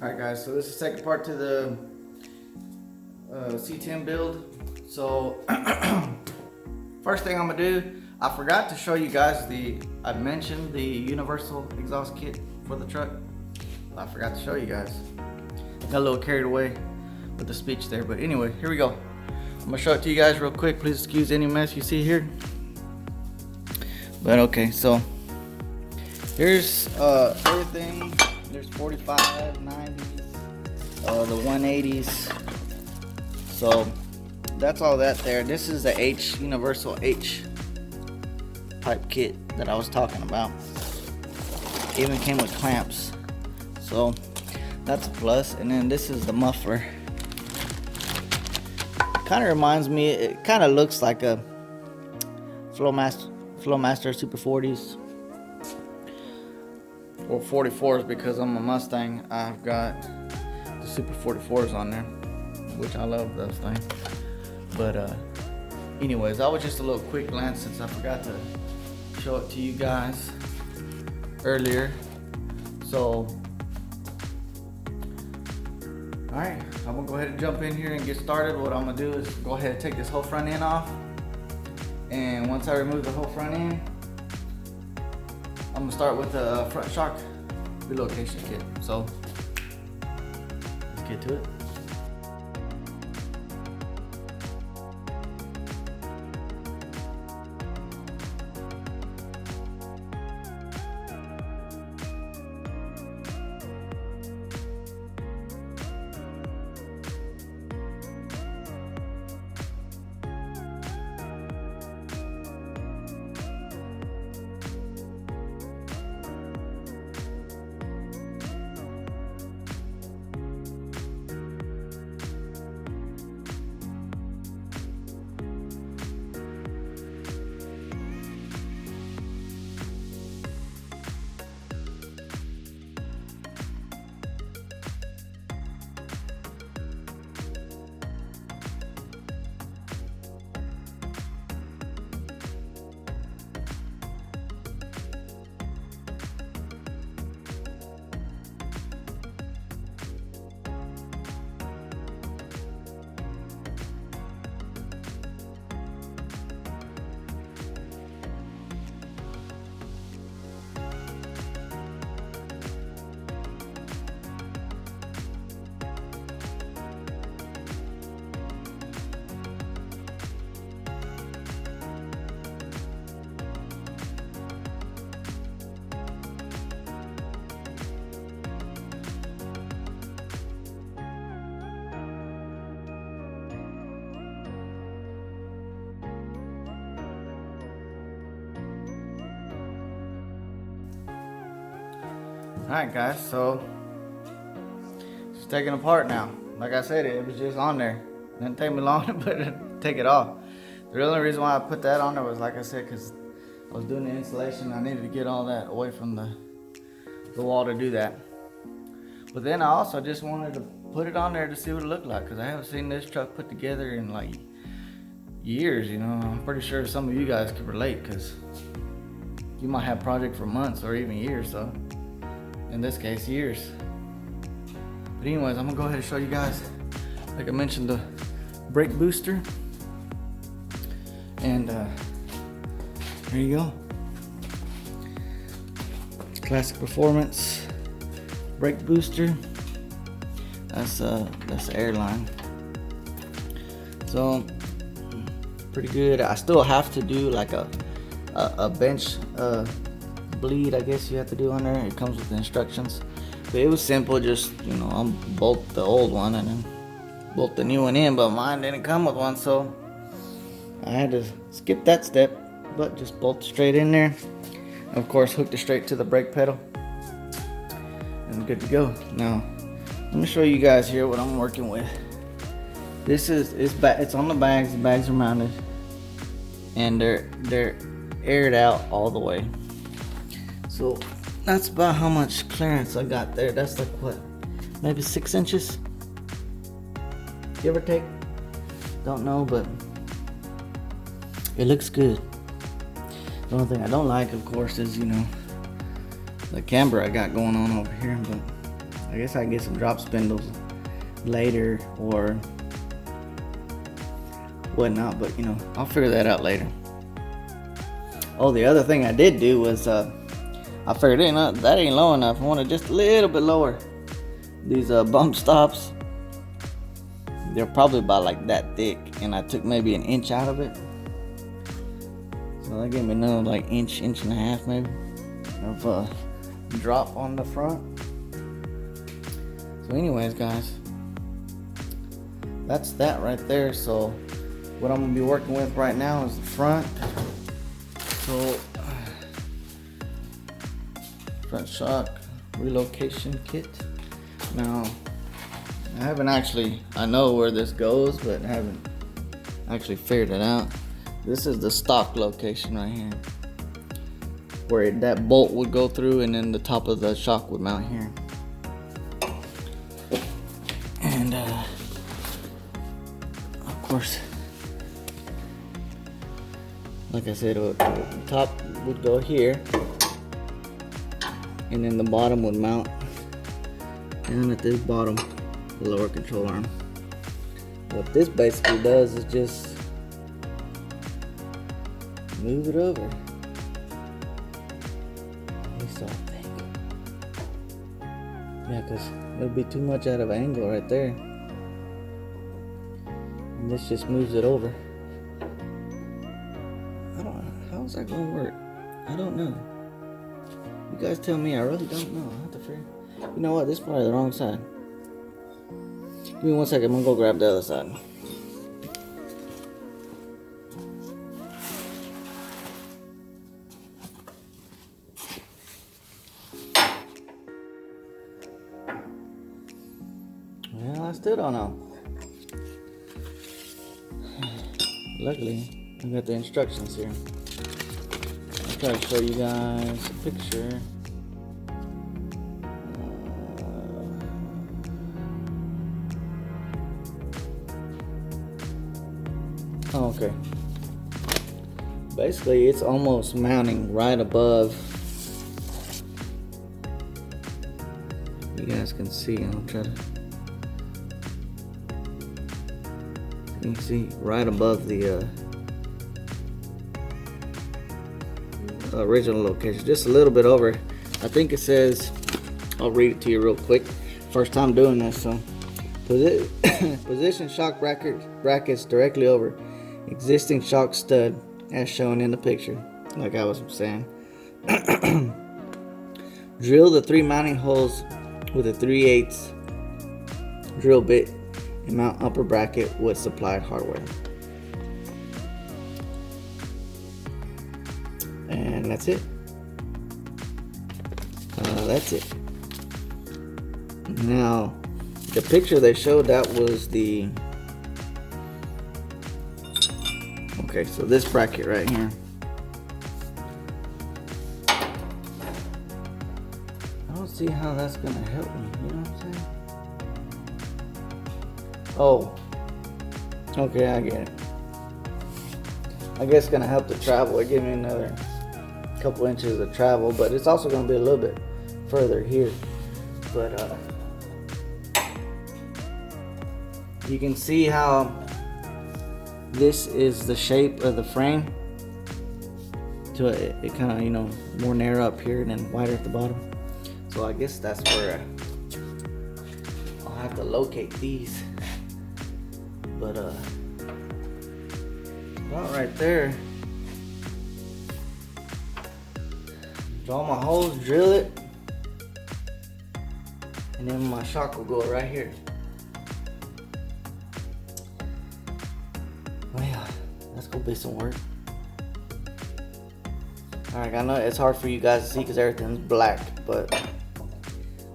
Alright guys, so this is the second part to the C10 build. So first thing I'm gonna do, I forgot to show you guys I mentioned the universal exhaust kit for the truck. I forgot to show you guys. Got a little carried away with the speech there, but anyway, here we go. I'm gonna show it to you guys real quick. Please excuse any mess you see here. But okay, so here's everything. There's 45, 90s, the 180s. So that's all that there. This is the universal H type kit that I was talking about. Even came with clamps. So that's a plus. And then this is the muffler. Kind of reminds me, it kind of looks like a Flowmaster Super 40s. Or 44s, because on my Mustang I've got the Super 44s on there, which I love those things. But anyways, that was just a little quick glance since I forgot to show it to you guys earlier. So alright, I'm gonna go ahead and jump in here and get started. What I'm gonna do is go ahead and take this whole front end off, and once I remove the whole front end, I'm gonna start with the front shock relocation kit. So let's get to it. Alright guys, so it's taken apart now. Like I said, it was just on there. It didn't take me long to take it off. The only reason why I put that on there was, like I said, because I was doing the installation. I needed to get all that away from the wall to do that. But then I also just wanted to put it on there to see what it looked like, because I haven't seen this truck put together in like years, you know. I'm pretty sure some of you guys could relate, because you might have project for months or even years, so in this case, years. But anyways, I'm gonna go ahead and show you guys, like I mentioned, the brake booster. And there you go. Classic Performance brake booster. That's the airline. So pretty good. I still have to do like a bench bleed, I guess you have to do on there. It comes with the instructions, but it was simple. Just, you know, I'll bolt the old one and then bolt the new one in, but mine didn't come with one, so I had to skip that step, but just bolt straight in there. Of course, hooked it straight to the brake pedal and good to go. Now let me show you guys here what I'm working with. This is it's on the bags. The bags are mounted and they're aired out all the way. So that's about how much clearance I got there. That's like what, maybe 6 inches, give or take. Don't know, but it looks good. The only thing I don't like, of course, is, you know, the camber I got going on over here, but I guess I can get some drop spindles later or whatnot, but you know, I'll figure that out later. Oh, the other thing I did do was I figured that ain't low enough. I wanted just a little bit lower. These bump stops, they're probably about like that thick, and I took maybe an inch out of it. So that gave me another like inch and a half maybe of drop on the front. So anyways, guys, that's that right there. So what I'm gonna be working with right now is the front. So front shock relocation kit. Now I know where this goes, but I haven't actually figured it out. This is the stock location right here, where that bolt would go through, and then the top of the shock would mount here. And of course, like I said, the top would go here, and then the bottom would mount down at this bottom, the lower control arm. What this basically does is just move it over. It's all thick. Yeah, because it'll be too much out of angle right there. And this just moves it over. I don't know. How's that going to work? I don't know. You guys tell me. I really don't know. I have to figure. You know what? This is probably the wrong side. Give me 1 second. I'm going to go grab the other side. Well, I still don't know. Luckily, I got the instructions here. I'll try to show you guys a picture. Oh, okay. Basically, it's almost mounting right above. You guys can see. I'll try to. You can see right above the original location, just a little bit over. I think it says, I'll read it to you real quick. First time doing this, so position shock brackets directly over existing shock stud as shown in the picture, like I was saying. Drill the 3 mounting holes with a 3/8 drill bit and mount upper bracket with supplied hardware. And that's it. That's it. Now, the picture they showed, that was the... Okay, so this bracket right here. I don't see how that's gonna help me, you know what I'm saying? Oh, okay, I get it. I guess it's gonna help the travel. It give me another couple inches of travel, but it's also gonna be a little bit further here. But you can see how this is the shape of the frame. So it kind of, you know, more narrow up here and then wider at the bottom. So I guess that's where I'll have to locate these. But about right there. Draw my holes, drill it, and then my shock will go right here. Well, that's gonna be some work. Alright, I know it's hard for you guys to see because everything's black, but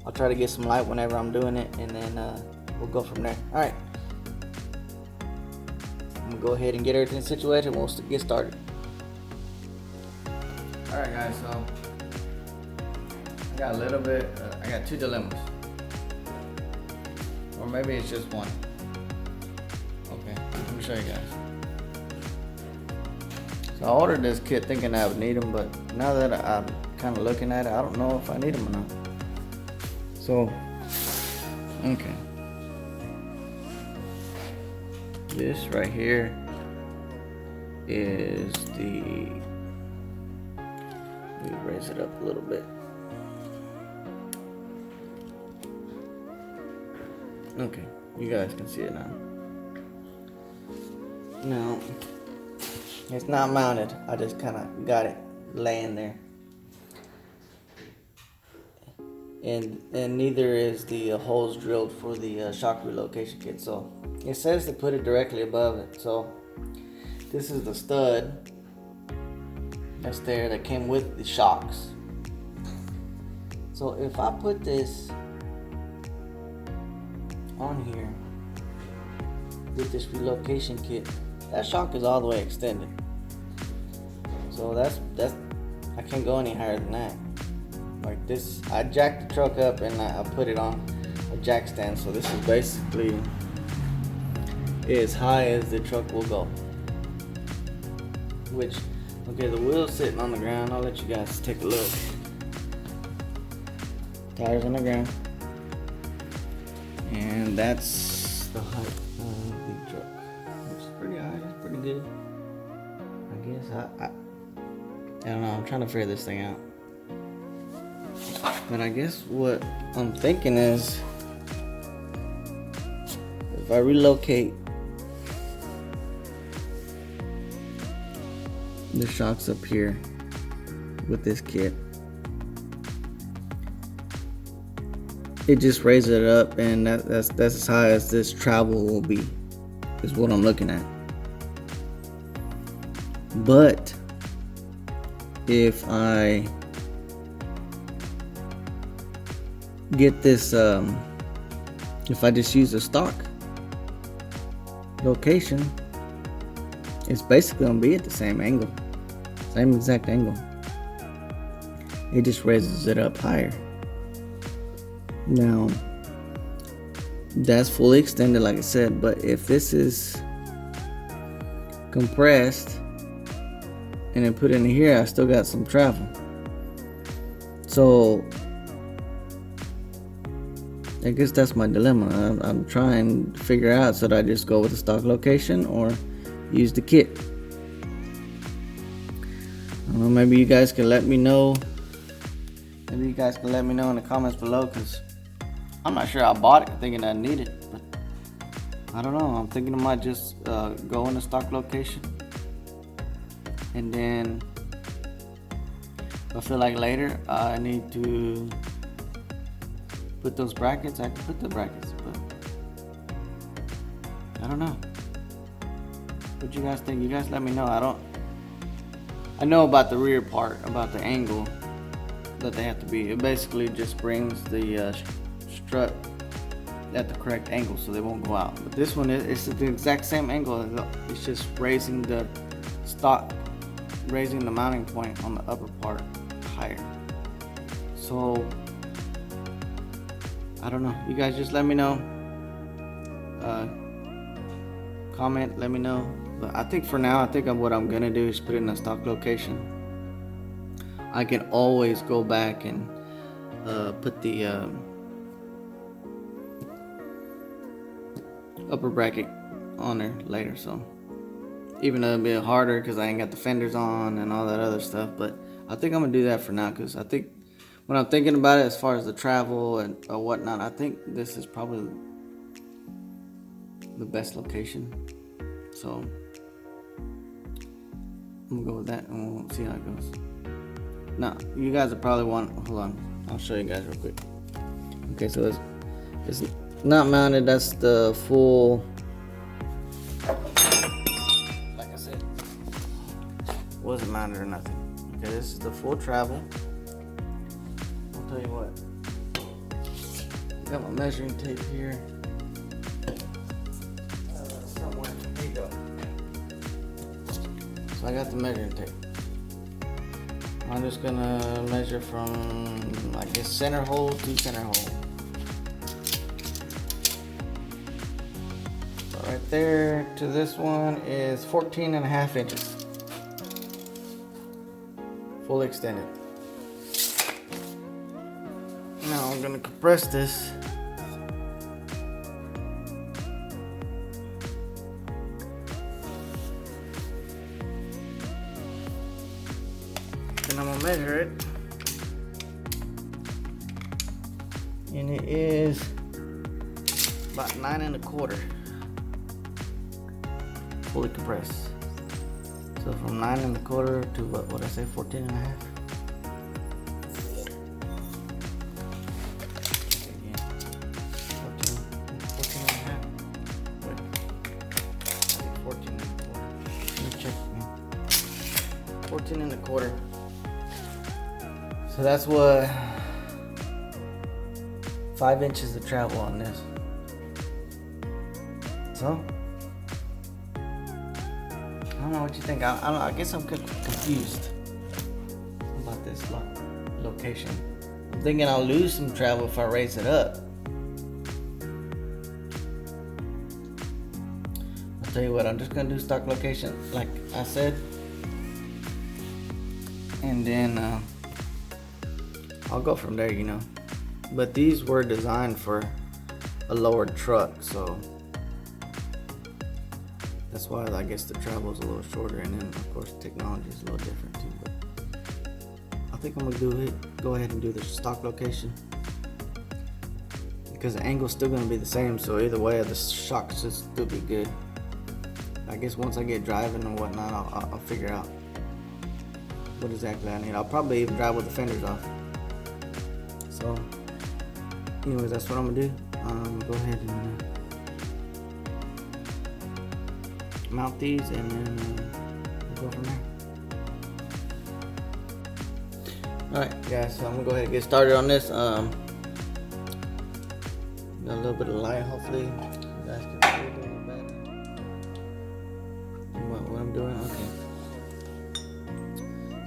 I'll try to get some light whenever I'm doing it, and then we'll go from there. Alright, I'm gonna go ahead and get everything situated and we'll get started. Alright guys, so I got a little bit, I got 2 dilemmas. Or maybe it's just one. Okay, let me show you guys. So I ordered this kit thinking I would need them, but now that I'm kind of looking at it, I don't know if I need them or not. So Okay. This right here is the, let me raise it up a little bit. Okay, you guys can see it now. Now, it's not mounted. I just kind of got it laying there. And neither is the holes drilled for the shock relocation kit. So it says to put it directly above it. So this is the stud that's there that came with the shocks. So if I put this on here with this relocation kit, that shock is all the way extended. So that's I can't go any higher than that. Like this, I jacked the truck up and I put it on a jack stand. So this is basically as high as the truck will go. Which, okay, the wheel's sitting on the ground. I'll let you guys take a look. Tires on the ground. And that's the height of the truck. It's pretty high, it's pretty good. I guess I don't know, I'm trying to figure this thing out. But I guess what I'm thinking is, if I relocate the shocks up here with this kit, it just raises it up, and that's as high as this travel will be, is what I'm looking at. But if I get this, if I just use a stock location, it's basically gonna be at the same angle, same exact angle. It just raises it up higher. Now that's fully extended, like I said, but if this is compressed and then put in here, I still got some travel. So I guess that's my dilemma. I'm trying to figure out, should I just go with the stock location or use the kit? I don't know, maybe you guys can let me know. Maybe you guys can let me know in the comments below, because I'm not sure I bought it thinking I need it, but I don't know. I'm thinking I might just go in the stock location, and then if I feel like later I need to put those brackets, I can put the brackets, but I don't know. What you guys think? You guys let me know. I know about the rear part, about the angle that they have to be. It basically just brings the strut at the correct angle so they won't go out. But this one, it's the exact same angle. It's just raising the stock, raising the mounting point on the upper part higher. So I don't know. You guys just let me know. Comment, let me know. But I think for now, what I'm gonna do is put it in a stock location. I can always go back and put the upper bracket on there later. So even though it'll be harder because I ain't got the fenders on and all that other stuff, but I think I'm gonna do that for now, because I think when I'm thinking about it, as far as the travel and whatnot, I think this is probably the best location. So I'm gonna go with that, and we'll see how it goes. Now, you guys are probably wondering, hold on, I'll show you guys real quick. Okay, so it's not mounted. That's the full, like I said, wasn't mounted or nothing. Okay, this is the full travel. I'll tell you what, I got my measuring tape here. Somewhere, there you go. So I got the measuring tape. I'm just gonna measure from, I guess, center hole to center hole. So right there to this one is 14.5 inches. Fully extended. Now I'm gonna compress this measure it, and it is about 9.25 fully compressed. So from 9.25 to what I say, 14.5. Again, 14.5. Wait, 14.25. Let me check again. 14.25. So that's what 5 inches of travel on this. So I don't know what you think. I don't know. I guess I'm confused about this location. I'm thinking I'll lose some travel if I raise it up. I'll tell you what. I'm just gonna do stock location, like I said, and then I'll go from there. You know. But these were designed for a lowered truck, so that's why I guess the travel is a little shorter, and then of course technology is a little different too. But I think I'm gonna go ahead and do the stock location, because the angle's still gonna be the same. So either way, the shock should still be good. I guess once I get driving and whatnot, I'll figure out what exactly I need. I'll probably even drive with the fenders off. So, anyways, that's what I'm gonna do. Go ahead and mount these, and then we'll go from there. Alright guys, so I'm gonna go ahead and get started on this. Got a little bit of light, hopefully you guys can see a little better what I'm doing. Okay,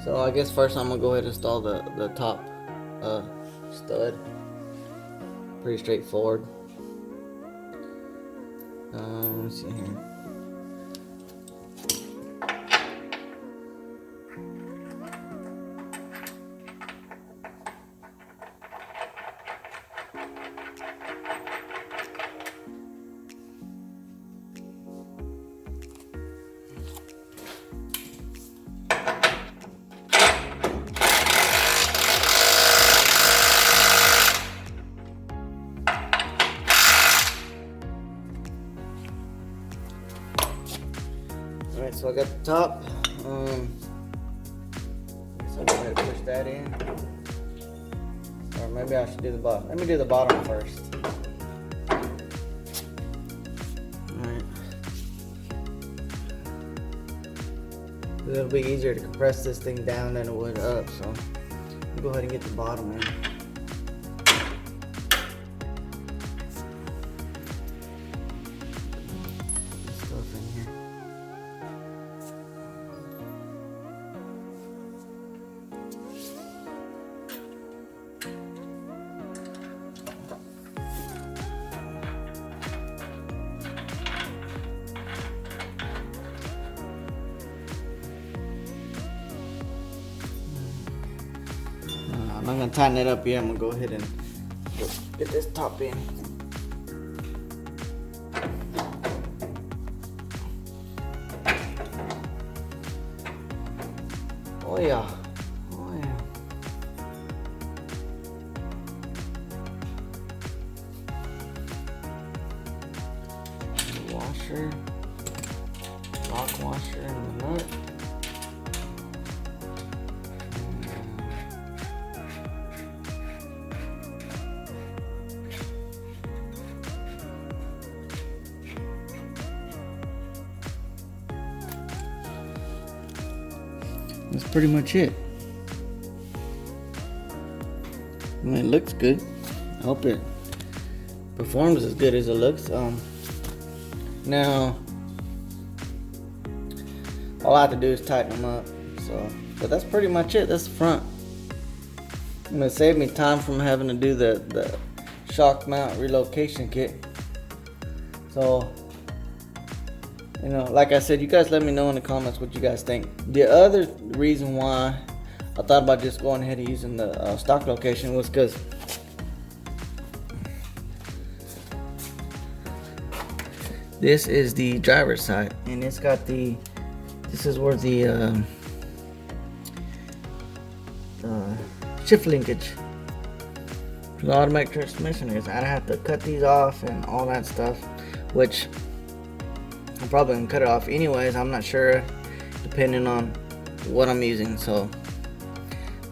so I guess first I'm gonna go ahead and install the top stud. Pretty straightforward. Let's see here. Alright, so I got the top. So I'm going to push that in. Or maybe I should do the bottom. Let me do the bottom first. Alright. It'll be easier to compress this thing down than it would up, so I'll go ahead and get the bottom in. I'm not gonna tighten it up yet. I'm gonna go ahead and get this top in. Oh yeah. Oh yeah. The washer, lock washer, and the nut. That's pretty much it. I mean, it looks good. I hope it performs as good as it looks. Now all I have to do is tighten them up. So, but that's pretty much it. That's the front. It's gonna save me time from having to do the shock mount relocation kit. So, you know, like I said, you guys let me know in the comments what you guys think. The other reason why I thought about just going ahead and using the stock location was because this is the driver's side, and it's got this is where the shift linkage. The automatic transmission is I'd have to cut these off and all that stuff, which I'm probably gonna cut it off anyways. I'm not sure, depending on what I'm using. So,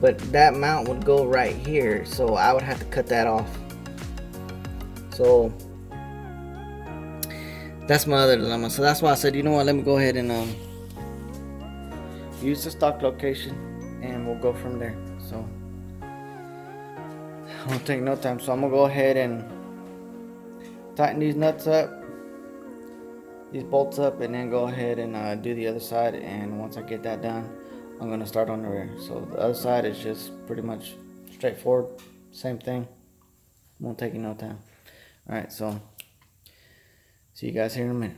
but that mount would go right here, so I would have to cut that off. So that's my other dilemma. So that's why I said, you know what, let me go ahead and use the stock location, and we'll go from there. So it won't take no time. So I'm gonna go ahead and tighten these nuts up, these bolts up, and then go ahead and do the other side. And once I get that done, I'm gonna start on the rear. So the other side is just pretty much straightforward, same thing. Won't take you no time. All right, so see you guys here in a minute.